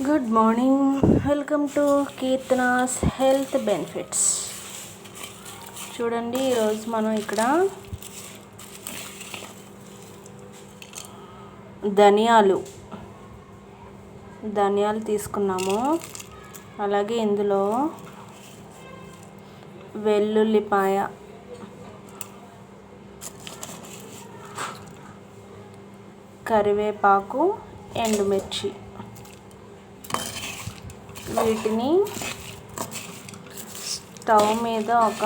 Good morning, welcome to Keerthana's health benefits. చూడండి, ఈరోజు మనం ఇక్కడ ధనియాలు తీసుకున్నాము. అలాగే ఇందులో వెల్లుల్లిపాయ, కరివేపాకు, ఎండుమిర్చి, వీటిని స్టవ్ మీద ఒక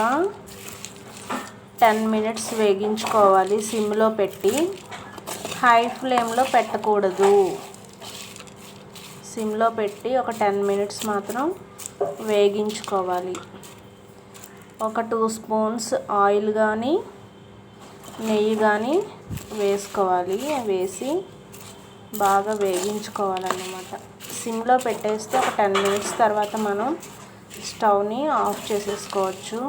10 minutes వేగించుకోవాలి. సిమ్లో పెట్టి, హై ఫ్లేమ్లో పెట్టకూడదు. సిమ్లో పెట్టి ఒక 10 minutes మాత్రం వేగించుకోవాలి. ఒక 2 spoons ఆయిల్ కానీ నెయ్యి కానీ వేసుకోవాలి. వేసి బాగా వేగించుకోవాలన్నమాట. సిమ్లో పెట్టేస్తే ఒక 10 minutes తర్వాత మనం స్టవ్ని ఆఫ్ చేసేసుకోవచ్చు.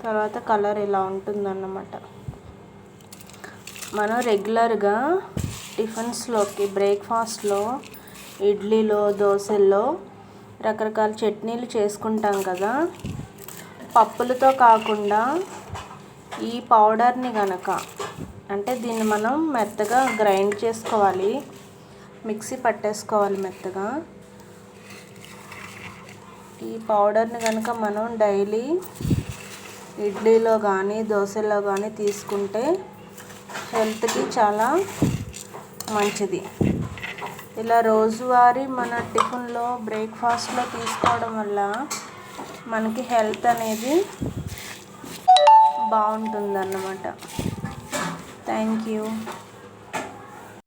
తర్వాత కలర్ ఇలా ఉంటుందన్నమాట. మనం రెగ్యులర్గా టిఫిన్స్లోకి, బ్రేక్ఫాస్ట్లో, ఇడ్లీలో, దోశల్లో రకరకాల చట్నీలు చేసుకుంటాం కదా. పప్పులతో కాకుండా ఈ పౌడర్ని కనుక, అంటే దీన్ని మనం మెత్తగా గ్రైండ్ చేసుకోవాలి, మిక్సీ పట్టేసుకోవాలి మెత్తగా. ఈ పౌడర్ని కనుక మనం డైలీ ఇడ్లీలో కానీ దోశల్లో కానీ తీసుకుంటే హెల్త్కి చాలా మంచిది. ఇలా రోజువారీ మన టిఫిన్లో, బ్రేక్ఫాస్ట్లో తీసుకోవడం వల్ల మనకి హెల్త్ అనేది బాగుంటుందన్నమాట. Thank you.